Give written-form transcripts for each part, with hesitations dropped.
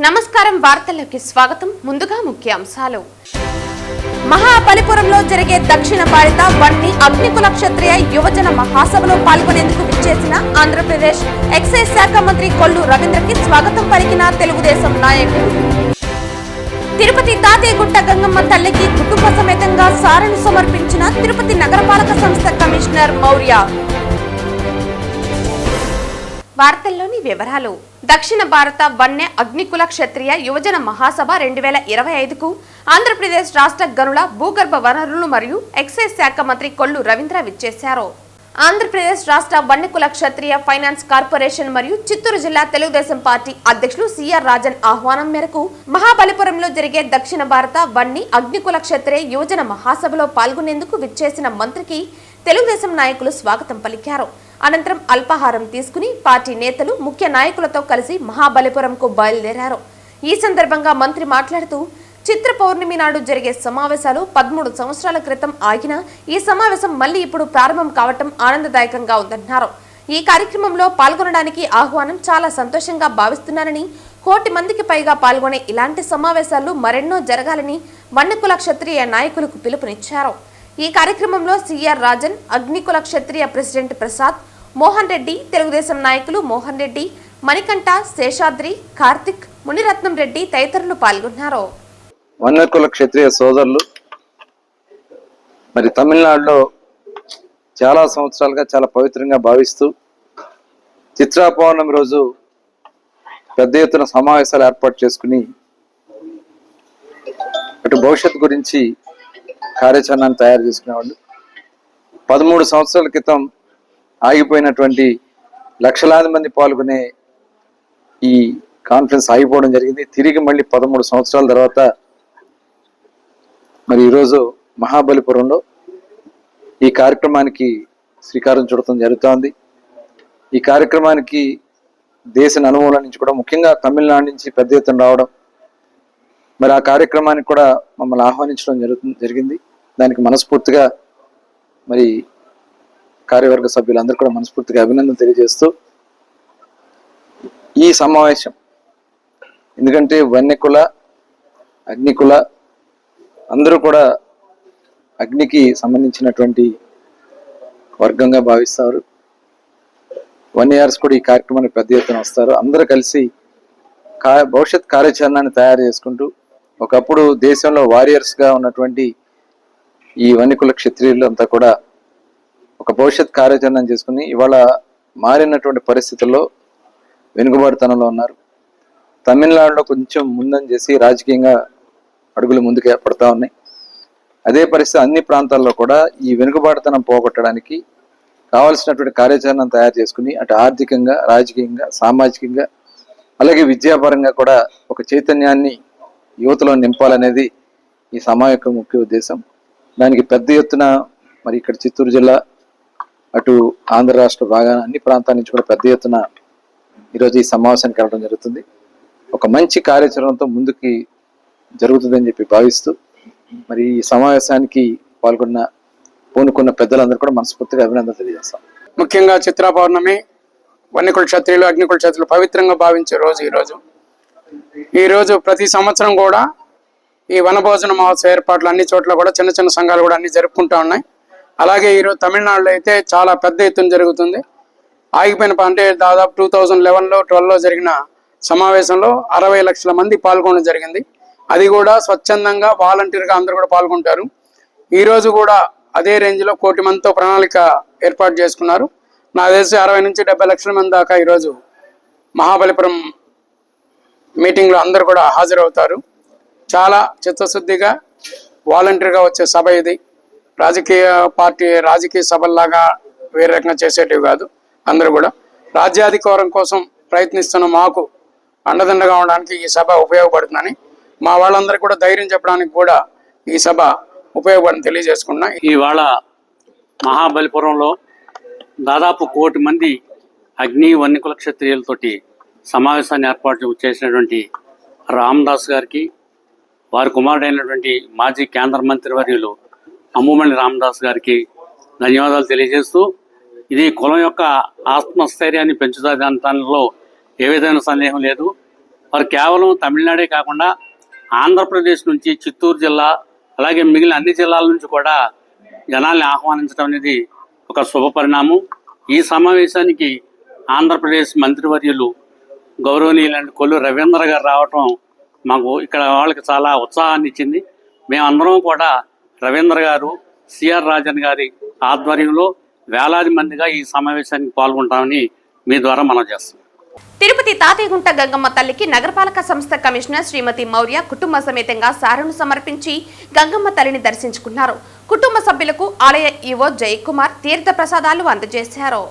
నమస్కారం వార్తల్లోకి స్వాగతం. ముందుగా ముఖ్యాంశాలు. మహాబలిపురంలో జరిగే దక్షిణ భారత వన్ని అగ్నికుల క్షత్రియ యువజన మహాసభలో పాల్గొనేందుకు విచ్చేసిన ఆంధ్రప్రదేశ్ ఎక్సైజ్ శాఖ మంత్రి కొల్లు రవీంద్రకి స్వాగతం పలికిన తెలుగుదేశం నాయకులు. తిరుపతి తాతయ్యగుట్ట గంగమ్మ తల్లికి కుటుంబ సమేతంగా సారెను సమర్పించిన తిరుపతి నగరపాలక సంస్థ కమిషనర్ మౌర్య. వార్తల్లోని వివరాలు. దక్షిణ భారత వన్య అగ్నికుల క్షత్రియ యువజన మహాసభ 2025కు ఆంధ్రప్రదేశ్ రాష్ట్ర గనుల భూగర్భ వనరులు మరియు ఎక్సైజ్ శాఖ మంత్రి కొల్లు రవీంద్ర విచ్చేశారు. ఆంధ్రప్రదేశ్ రాష్ట్ర వన్యకుల క్షత్రియ ఫైనాన్స్ కార్పొరేషన్ మరియు చిత్తూరు జిల్లా తెలుగుదేశం పార్టీ అధ్యక్షులు సిఆర్ రాజన్ ఆహ్వానం మేరకు మహాబలిపురంలో జరిగే దక్షిణ భారత వన్ని అగ్నికుల క్షత్రియ యువజన మహాసభలో పాల్గొనేందుకు విచ్చేసిన మంత్రికి తెలుగుదేశం నాయకులు స్వాగతం పలికారు. అనంతరం అల్పాహారం తీసుకుని పార్టీ నేతలు ముఖ్య నాయకులతో కలిసి మహాబలిపురంకు బయలుదేరారు. ఈ సందర్భంగా మంత్రి మాట్లాడుతూ చిత్ర పౌర్ణమి నాడు జరిగే సమావేశాలు 13 సంవత్సరాల క్రితం ఆగిన ఈ సమావేశం మళ్లీ ఇప్పుడు ప్రారంభం కావటం ఆనందదాయకంగా ఉందన్నారు. ఈ కార్యక్రమంలో పాల్గొనడానికి ఆహ్వానం చాలా సంతోషంగా భావిస్తున్నానని, 1 కోటి మందికి పైగా పాల్గొనే ఇలాంటి సమావేశాలు మరెన్నో జరగాలని వన్యకుల క్షత్రియ నాయకులకు పిలుపునిచ్చారు. ఈ కార్యక్రమంలో సిఆర్ రాజన్, అగ్నికుల క్షత్రియ ప్రెసిడెంట్ ప్రసాద్, మోహన్ రెడ్డి, తెలుగుదేశం నాయకులు మోహన్ రెడ్డి, మణికంఠ, శేషాద్రి, కార్తిక్, మునిరత్నం రెడ్డి తదితరులు పాల్గొన్నారు. వన్యకుల క్షత్రియ సోదరులు మరి తమిళనాడులో చాలా సంవత్సరాలుగా చాలా పవిత్రంగా భావిస్తూ చిత్రా పౌర్ణమి రోజు పెద్ద ఎత్తున సమావేశాలు ఏర్పాటు చేసుకుని అటు భవిష్యత్తు గురించి కార్యాచరణను తయారు చేసుకునేవాళ్ళు. 13 సంవత్సరాల క్రితం ఆగిపోయినటువంటి లక్షలాది మంది పాల్గొనే ఈ కాన్ఫరెన్స్ ఆగిపోవడం జరిగింది. తిరిగి మళ్ళీ 13 సంవత్సరాల తర్వాత మరి ఈరోజు మహాబలిపురంలో ఈ కార్యక్రమానికి శ్రీకారం చుడటం జరుగుతోంది. ఈ కార్యక్రమానికి దేశ నలుమూల నుంచి కూడా, ముఖ్యంగా తమిళనాడు నుంచి పెద్ద ఎత్తున రావడం, మరి ఆ కార్యక్రమానికి కూడా మమ్మల్ని ఆహ్వానించడం జరిగింది. దానికి మనస్ఫూర్తిగా మరి కార్యవర్గ సభ్యులందరూ కూడా మనస్ఫూర్తిగా అభినందన తెలియజేస్తూ ఈ సమావేశం, ఎందుకంటే వన్యకుల అగ్నికుల అందరూ కూడా అగ్నికి సంబంధించినటువంటి వర్గంగా భావిస్తారు. వన్యర్స్ కూడా ఈ కార్యక్రమానికి పెద్ద ఎత్తున వస్తారు. అందరూ కలిసి భవిష్యత్ కార్యాచరణని తయారు చేసుకుంటూ, ఒకప్పుడు దేశంలో వారియర్స్గా ఉన్నటువంటి ఈ వన్యకుల క్షత్రియులు అంతా కూడా ఒక భవిష్యత్ కార్యాచరణ చేసుకుని ఇవాళ మారినటువంటి పరిస్థితుల్లో వెనుకబాటుతనంలో ఉన్నారు. తమిళనాడులో కొంచెం ముందని చేసి రాజకీయంగా అడుగులు ముందుకు పడతా ఉన్నాయి. అదే పరిస్థితి అన్ని ప్రాంతాల్లో కూడా ఈ వెనుకబాటుతనం పోగొట్టడానికి కావాల్సినటువంటి కార్యాచరణను తయారు చేసుకుని అటు ఆర్థికంగా, రాజకీయంగా, సామాజికంగా, అలాగే విద్యాపరంగా కూడా ఒక చైతన్యాన్ని యువతలో నింపాలనేది ఈ సమావేశం ముఖ్య ఉద్దేశం. దానికి పెద్ద ఎత్తున మరి ఇక్కడ చిత్తూరు జిల్లా, అటు ఆంధ్ర రాష్ట్ర భాగాన అన్ని ప్రాంతాల నుంచి కూడా పెద్ద ఎత్తున ఈరోజు ఈ సమావేశానికి వెళ్ళడం జరుగుతుంది. ఒక మంచి కార్యాచరణతో ముందుకి జరుగుతుందని చెప్పి భావిస్తూ మరి ఈ సమావేశానికి పూనుకున్న పెద్దలందరూ కూడా మనస్ఫూర్తిగా అభినందన తెలియజేస్తాం. ముఖ్యంగా చిత్రా పౌర్ణమి వన్యకుల క్షత్రియులు, అగ్నికుల క్షత్రియులు పవిత్రంగా భావించే రోజు ఈరోజు ప్రతి సంవత్సరం కూడా ఈ వనభోజన మహోత్సవ ఏర్పాట్లు అన్ని చోట్ల కూడా చిన్న చిన్న సంఘాలు కూడా అన్ని జరుపుకుంటూ ఉన్నాయి. అలాగే ఈరోజు తమిళనాడులో అయితే చాలా పెద్ద ఎత్తున జరుగుతుంది. ఆగిపోయిన అంటే దాదాపు 2011లో 12లో జరిగిన సమావేశంలో 60 లక్షల మంది పాల్గొనడం జరిగింది. అది కూడా స్వచ్ఛందంగా వాలంటీర్గా అందరూ కూడా పాల్గొంటారు. ఈరోజు కూడా అదే రేంజ్లో 1 కోటి మందితో ప్రణాళిక ఏర్పాటు చేసుకున్నారు. నాకు తెలిసి 60 నుంచి 70 లక్షల మంది దాకా ఈరోజు మహాబలిపురం మీటింగ్లో అందరూ కూడా హాజరవుతారు. చాలా చిత్తశుద్ధిగా వాలంటీర్గా వచ్చే సభ ఇది. రాజకీయ సభల్లాగా వేరే రకంగా చేసేటివి కాదు. అందరూ కూడా రాజ్యాధికారం కోసం ప్రయత్నిస్తున్న మాకు అండదండగా ఉండడానికి ఈ సభ ఉపయోగపడుతుందని, మా వాళ్ళందరికీ కూడా ధైర్యం చెప్పడానికి కూడా ఈ సభ ఉపయోగపడని తెలియజేసుకున్నా. ఇవాళ మహాబలిపురంలో దాదాపు 1 కోటి మంది అగ్ని వన్యకుల క్షత్రియులతోటి సమావేశాన్ని ఏర్పాటు చేసినటువంటి రామదాస్ గారికి, వారి కుమారుడైనటువంటి మాజీ కేంద్ర మంత్రి వర్యులు అమ్ముమణి రామదాస్ గారికి ధన్యవాదాలు తెలియజేస్తూ, ఇది కులం యొక్క ఆత్మస్థైర్యాన్ని పెంచుతుంది అనడంలో ఏ విధమైన సందేహం లేదు. వారు కేవలం తమిళనాడే కాకుండా ఆంధ్రప్రదేశ్ నుంచి చిత్తూరు జిల్లా అలాగే మిగిలిన అన్ని జిల్లాల నుంచి కూడా జనాల్ని ఆహ్వానించడం అనేది ఒక శుభ పరిణామం. ఈ సమావేశానికి ఆంధ్రప్రదేశ్ మంత్రివర్యులు గౌరవనీయులైన కొల్లు రవీంద్ర గారు రావటం మాకు ఇక్కడ వాళ్ళకి చాలా ఉత్సాహాన్ని ఇచ్చింది. మేమందరం కూడా రవీంద్ర గారు, సిఆర్ రాజన్ గారి ఆధ్వర్యంలో వేలాది మందిగా ఈ సమావేశానికి పాల్గొంటామని మీ ద్వారా మనం చేస్తాం. తిరుపతి తాతయ్యగుంట గంగమ్మ తల్లికి నగరపాలక సంస్థ కమిషనర్ శ్రీమతి మౌర్య కుటుంబ సమేతంగా సారెను సమర్పించి గంగమ్మ తల్లిని దర్శించుకున్నారు. కుటుంబ సభ్యులకు ఆలయ ఈవో జయకుమార్ తీర్థ ప్రసాదాలు అందజేశారు.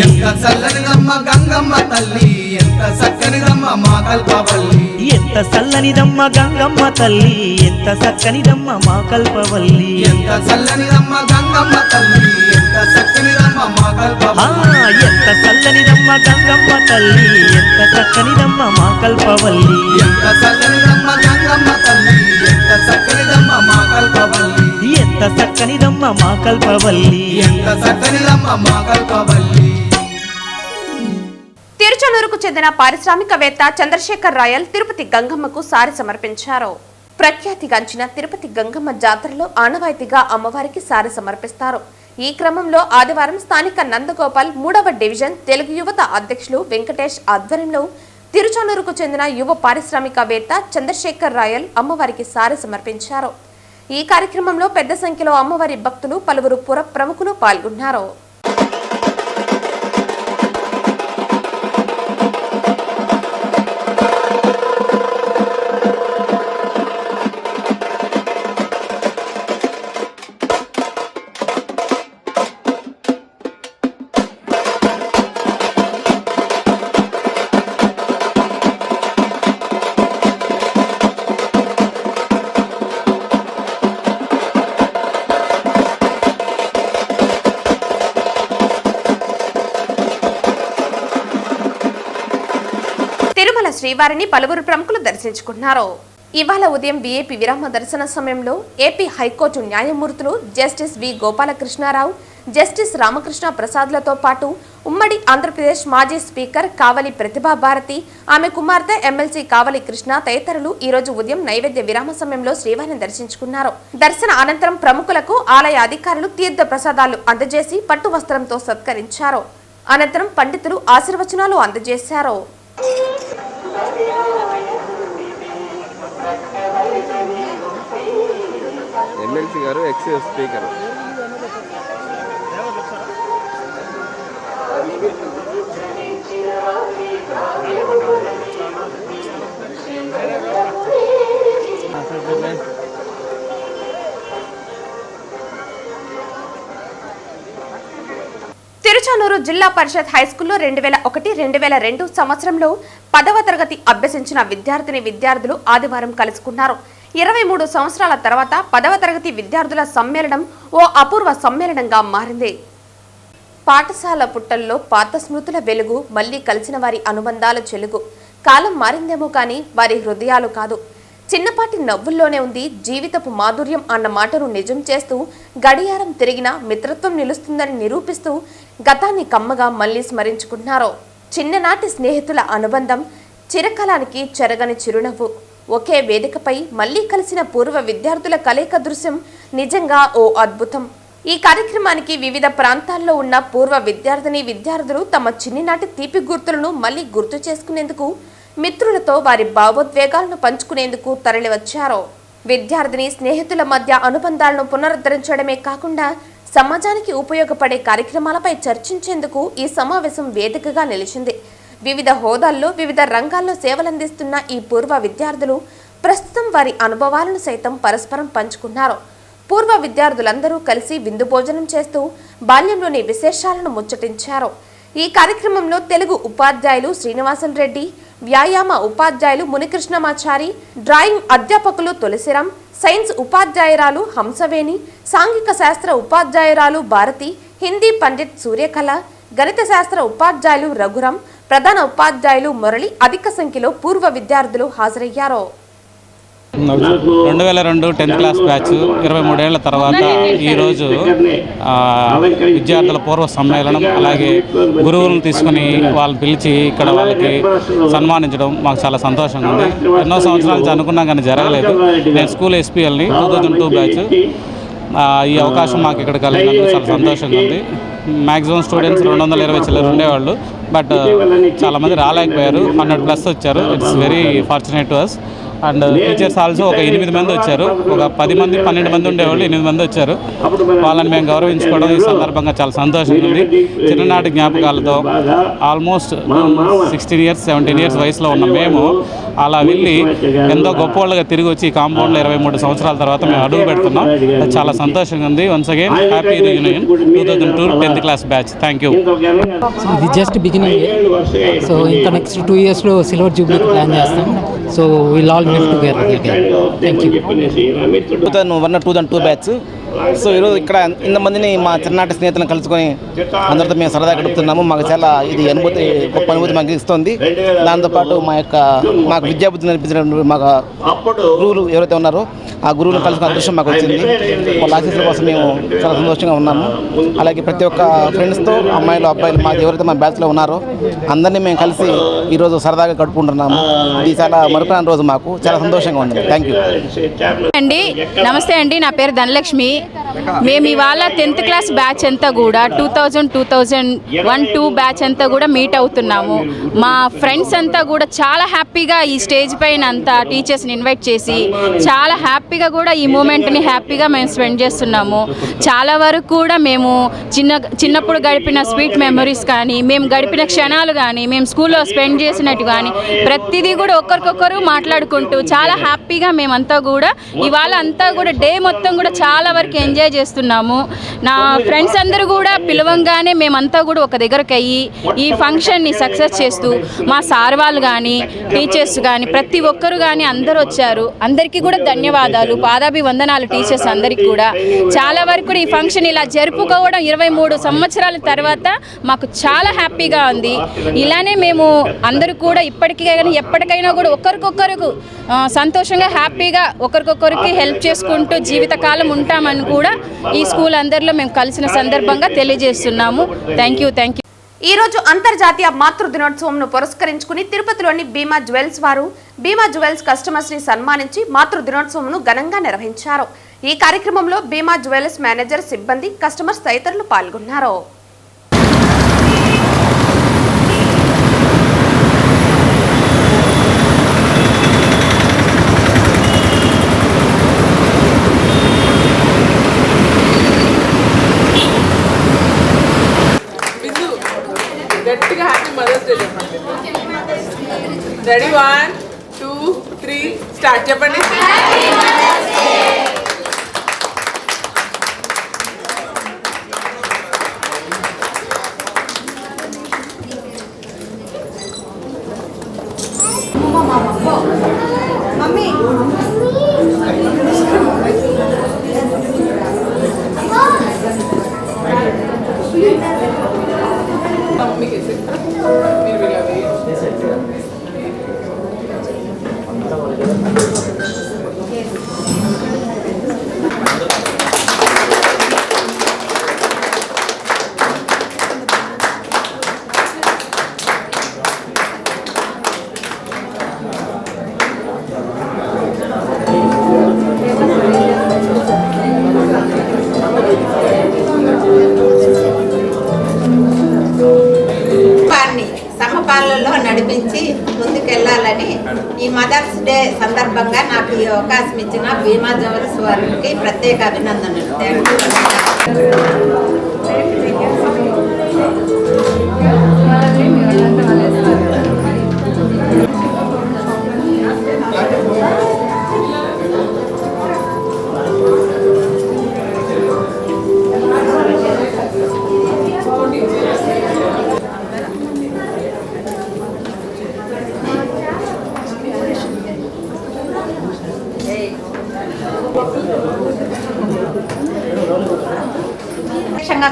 ఎంత చల్లనిదమ్మ గంగమ్మ తల్లి, ఎంత చక్కనిదమ్మ మా కల్పవల్లి. ఎంత చల్లనిదమ్మ గంగమ్మ తల్లి, ఎంత చక్కనిదమ్మ మా కల్పవల్లి. ఎంత చల్లనిదమ్మ గంగమ్మ తల్లి, ఎంత చక్కనిదమ్మ మా కల్పవల్లి. ఎంత చల్లనిదమ్మ గంగమ్మ తల్లి, ఎంత చక్కనిదమ్మ మా కల్పవల్లి. ఎంత చల్లనిదమ్మ గంగమ్మ తల్లి, ఎంత చక్కనిదమ్మ మా కల్పవల్లి. ఎంత చక్కనిదమ్మ మా కల్పవల్లి. ఎంత చక్కనిదమ్మ మా కల్పవల్లి. తిరుచానూరుకు చెందిన పారిశ్రామికవేత్త చంద్రశేఖర్ రాయల్ తిరుపతి గంగమ్మకు సారి సమర్పించారు. ప్రఖ్యాతిగాంచిన తిరుపతి గంగమ్మ జాతరలో ఆనవాయితీగా అమ్మవారికి సారి సమర్పిస్తారు. ఈ క్రమంలో ఆదివారం స్థానిక నందగోపాల్ 3వ డివిజన్ తెలుగు యువత అధ్యక్షులు వెంకటేష్ ఆధ్వర్యంలో తిరుచానూరుకు చెందిన యువ పారిశ్రామికవేత్త చంద్రశేఖర్ రాయల్ అమ్మవారికి సారి సమర్పించారు. ఈ కార్యక్రమంలో పెద్ద సంఖ్యలో అమ్మవారి భక్తులు, పలువురు పుర ప్రముఖులు పాల్గొన్నారు. తిరుమల శ్రీవారిని పలువురు ప్రముఖులు దర్శించుకున్నారు. ఇవాళ ఉదయం వీఐపీ విరామ దర్శన సమయంలో ఏపీ హైకోర్టు న్యాయమూర్తులు జస్టిస్ వి గోపాలకృష్ణారావు, జస్టిస్ రామకృష్ణ ప్రసాద్లతో పాటు ఉమ్మడి ఆంధ్రప్రదేశ్ మాజీ స్పీకర్ కావలి ప్రతిభా భారతి, ఆమె కుమార్తె ఎమ్మెల్సీ కావలి కృష్ణ తదితరులు ఈ రోజు ఉదయం నైవేద్య విరామ సమయంలో శ్రీవారిని దర్శించుకున్నారు. దర్శన అనంతరం ప్రముఖులకు ఆలయ అధికారులు తీర్థ ప్రసాదాలు అందజేసి పట్టు వస్త్రంతో సత్కరించారు. అనంతరం పండితులు ఆశీర్వచనాలు అందజేశారు. ఎమ్మెల్సీ గారు ఎక్స్ స్పీకర్ తిరుచానూరు జిల్లా పరిషత్ హైస్కూల్లో 2001-2002 సంవత్సరంలో 10వ తరగతి అభ్యసించిన విద్యార్థులు ఆదివారం కలుసుకున్నారు. 23 సంవత్సరాల తర్వాత 10వ తరగతి విద్యార్థుల సమ్మేళనం ఓ అపూర్వ సమ్మేళనంగా మారింది. పాఠశాల పుట్టల్లో పాత స్మృతుల వెలుగు, మళ్లీ కలిసిన వారి అనుబంధాల చెలుగు. కాలం మారిందేమో కానీ వారి హృదయాలు కాదు. చిన్నపాటి నవ్వుల్లోనే ఉంది జీవితపు మాధుర్యం అన్న మాటను నిజం చేస్తూ, గడియారం తిరిగినా మిత్రత్వం నిలుస్తుందని నిరూపిస్తూ గతాన్ని కమ్మగా మళ్లీ స్మరించుకుంటున్నారు. చిన్ననాటి స్నేహితుల అనుబంధం, చిరకాలానికి చెరగని చిరునవ్వు, ఒకే వేదికపై మళ్లీ కలిసిన పూర్వ విద్యార్థుల కలయిక దృశ్యం నిజంగా ఓ అద్భుతం. ఈ కార్యక్రమానికి వివిధ ప్రాంతాల్లో ఉన్న పూర్వ విద్యార్థులు తమ చిన్ననాటి తీపి గుర్తులను మళ్లీ గుర్తు చేసుకునేందుకు, మిత్రులతో వారి భావోద్వేగాలను పంచుకునేందుకు తరలివచ్చారు. విద్యార్థిని స్నేహితుల మధ్య అనుబంధాలను పునరుద్ధరించడమే కాకుండా సమాజానికి ఉపయోగపడే కార్యక్రమాలపై చర్చించేందుకు ఈ సమావేశం వేదికగా నిలిచింది. వివిధ హోదాల్లో వివిధ రంగాల్లో సేవలందిస్తున్న ఈ పూర్వ విద్యార్థులు ప్రస్తుతం వారి అనుభవాలను సైతం పరస్పరం పంచుకున్నారు. పూర్వ విద్యార్థులందరూ కలిసి విందు భోజనం చేస్తూ బాల్యంలోని విశేషాలను ముచ్చటించారు. ఈ కార్యక్రమంలో తెలుగు ఉపాధ్యాయులు శ్రీనివాసన్ రెడ్డి, వ్యాయామ ఉపాధ్యాయులు మునికృష్ణమాచారి, డ్రాయింగ్ అధ్యాపకులు తులసిరాం, సైన్స్ ఉపాధ్యాయురాలు హంసవేణి, సాంఘిక శాస్త్ర ఉపాధ్యాయురాలు భారతి, హిందీ పండిట్ సూర్యకళ, గణిత శాస్త్ర ఉపాధ్యాయులు రఘురాం, ప్రధాన ఉపాధ్యాయులు మురళి అధిక సంఖ్యలో పూర్వ విద్యార్థులు హాజరయ్యారు. 2002 10th క్లాస్ బ్యాచ్ 23 ఏళ్ల తర్వాత ఈరోజు విద్యార్థుల పూర్వ సమ్మేళనం, అలాగే గురువులను తీసుకుని వాళ్ళని పిలిచి ఇక్కడ వాళ్ళకి సన్మానించడం మాకు చాలా సంతోషంగా ఉంది. ఎన్నో సంవత్సరాల నుంచి అనుకున్నాం కానీ జరగలేదు. నేను స్కూల్ ఎస్పీఎల్ని 2002 బ్యాచ్. ఈ అవకాశం మాకు ఇక్కడ కలిగినందుకు చాలా సంతోషంగా ఉంది. మ్యాక్సిమం స్టూడెంట్స్ 220 చిల్లర ఉండేవాళ్ళు, బట్ చాలామంది రాలేకపోయారు. 100+ వచ్చారు. It's very fortunate to us. And teachers also ఒక 8 మంది వచ్చారు. ఒక 10 మంది 12 మంది ఉండేవాళ్ళు, 8 మంది వచ్చారు. వాళ్ళని మేము గౌరవించుకోవడం ఈ సందర్భంగా చాలా సంతోషంగా ఉంది. చిన్ననాటి జ్ఞాపకాలతో ఆల్మోస్ట్ 16 ఇయర్స్ 17 ఇయర్స్ వయసులో ఉన్న మేము అలా వెళ్ళి ఎంతో గొప్పవాళ్ళుగా తిరిగి వచ్చి ఈ కాంపౌండ్లో 23 సంవత్సరాల తర్వాత మేము అడుగు పెడుతున్నాం. చాలా సంతోషంగా ఉంది. Once again happy reunion 2002 10th class batch. Thank you. ఇది జస్ట్ బిగినింగ్. సో ఇంకా నెక్స్ట్ 2 ఇయర్స్లో సిల్వర్ జూబ్లీ ప్లాన్ చేస్తాం. So will all meet together again. Thank you. 2001-2002 batch. So ఈరోజు ఇక్కడ ఇంతమందిని మా చిన్ననాటి స్నేహితులను కలుసుకొని అందరితో మేము సరదా గడుపుతున్నాము. మాకు చాలా ఇది అనుభూతి, గొప్ప అనుభూతి మాకు ఇస్తుంది. దాంతోపాటు మాకు విద్యాబుద్ధి నేర్పించిన మాకు గురువులు ఎవరైతే ఉన్నారో ఆ గురువులను కలుసుకున్న అదృష్టం మాకు వచ్చింది. వాళ్ళ ఆశీస్సుల కోసం మేము చాలా సంతోషంగా ఉన్నాము. అలాగే ప్రతి ఒక్క ఫ్రెండ్స్తో, అమ్మాయిలు అబ్బాయిలు మాకు ఎవరైతే మా బ్యాచ్లో ఉన్నారో అందరినీ మేము కలిసి ఈరోజు సరదాగా గడుపుకుంటున్నాము. ఇది చాలా మరుపురాని రోజు, మాకు చాలా సంతోషంగా ఉంది. థ్యాంక్ యూ అండి. నమస్తే అండి, నా పేరు ధనలక్ష్మి. మేము ఇవాళ 10th క్లాస్ బ్యాచ్ అంతా కూడా 2001-2 బ్యాచ్ అంతా కూడా మీట్ అవుతున్నాము. మా ఫ్రెండ్స్ అంతా కూడా చాలా హ్యాపీగా ఈ స్టేజ్ పైన అంతా టీచర్స్ని ఇన్వైట్ చేసి చాలా హ్యాపీగా కూడా ఈ మూమెంట్ని హ్యాపీగా మేము స్పెండ్ చేస్తున్నాము. చాలా వరకు కూడా మేము చిన్నప్పుడు గడిపిన స్వీట్ మెమరీస్ కానీ, మేము గడిపిన క్షణాలు కానీ, మేము స్కూల్లో స్పెండ్ చేసినట్టు కానీ ప్రతిదీ కూడా ఒకరికొకరు మాట్లాడుకుంటూ చాలా హ్యాపీగా మేమంతా కూడా ఇవాళ అంతా కూడా డే మొత్తం కూడా చాలా వరకు ఎంజాయ్ చేస్తున్నాము. నా ఫ్రెండ్స్ అందరూ కూడా పిలవంగానే మేమంతా కూడా ఒక దగ్గరకు అయ్యి ఈ ఫంక్షన్ని సక్సెస్ చేస్తూ మా సార్ వాళ్ళు కానీ, టీచర్స్ కానీ, ప్రతి ఒక్కరు కానీ అందరూ వచ్చారు. అందరికీ కూడా ధన్యవాదాలు, పాదాభివందనాలు టీచర్స్ అందరికీ కూడా. చాలా వరకు ఈ ఫంక్షన్ ఇలా జరుపుకోవడం 23 సంవత్సరాల తర్వాత మాకు చాలా హ్యాపీగా ఉంది. ఇలానే మేము అందరూ కూడా ఎప్పటికైనా కూడా ఒకరికొకరికి సంతోషంగా హ్యాపీగా ఒకరికొకరికి హెల్ప్ చేసుకుంటూ జీవితకాలం ఉంటామని కూడా ఈ స్కూల్ అందరిలో మేము కలిసిన సందర్భంగా తెలియజేస్తున్నాము. Thank you. ఈ రోజు అంతర్జాతీయ మాతృ దినోత్సవంను పురస్కరించుకుని తిరుపతిలోని భీమా జ్యువెల్స్ వారు భీమా జ్యువెల్స్ కస్టమర్స్ ని సన్మానించి మాతృ దినోత్సవంను ఘనంగా నిర్వహించారు. ఈ కార్యక్రమంలో భీమా జ్యువెల్స్ మేనేజర్, సిబ్బంది, కస్టమర్స్ తదితరులు పాల్గొన్నారు. గట్టిగా హ్యాపీ మదర్స్ డే చెప్పండి. రెడీ 1 2 3 స్టార్ట్ చెప్పండి. సమపాలలో నడిపించి ముందుకెళ్లాలని ఈ మదర్స్ డే సందర్భంగా నాకు మాకు ఈ అవకాశం ఇచ్చిన భీమా జ్యువెల్స్ వారికి ప్రత్యేక అభినందనలు. థ్యాంక్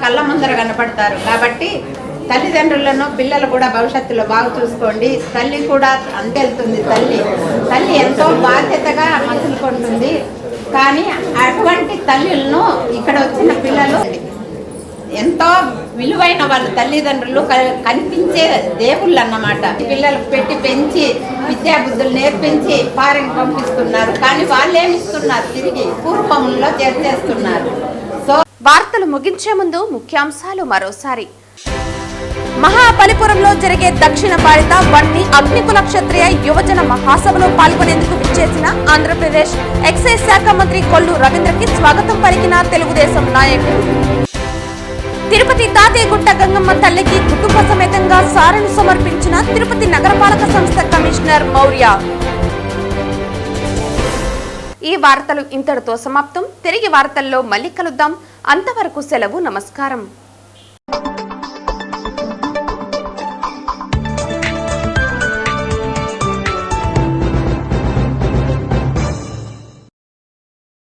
కళ్ళ ముందర కనపడతారు కాబట్టి తల్లిదండ్రులను పిల్లలు కూడా భవిష్యత్తులో బాగా చూసుకోండి. తల్లి కూడా అంతెళ్తుంది. తల్లి ఎంతో బాధ్యతగా మసులుకుంటుంది. కానీ అటువంటి తల్లులను ఇక్కడ వచ్చిన పిల్లలు ఎంతో విలువైన వాళ్ళ తల్లిదండ్రులు కనిపించే దేవుళ్ళు అన్నమాట. పిల్లలకు పెట్టి పెంచి విద్యాబుద్ధులు నేర్పించి ఫారెన్ పంపిస్తున్నారు. కానీ వాళ్ళు ఏమిస్తున్నారు? తిరిగి పూర్వములో చేర్చేస్తున్నారు. వార్తలు ముగించే ముందు ముఖ్యాంశాలు మరోసారి. మహాబలిపురంలో జరిగే దక్షిణ భారత వన్ని అగ్నికుల క్షత్రియ యువజన మహాసభలో పాల్గొనేందుకు విచ్చేసిన ఆంధ్రప్రదేశ్ ఎక్సైజ్ శాఖ మంత్రి కొల్లు రవీంద్రకి స్వాగతం పలికిన తెలుగుదేశం నాయకులు. తిరుపతి తాతయ్యగుట్ట గంగమ్మ తల్లికి కుటుంబ సమేతంగా సారెను సమర్పించిన తిరుపతి నగరపాలక సంస్థ కమిషనర్ మౌర్య. ఈ వార్తలు ఇంతటితో సమాప్తం. తిరిగి వార్తల్లో మళ్ళీ కలుద్దాం. అంతవరకు సెలవు. నమస్కారం.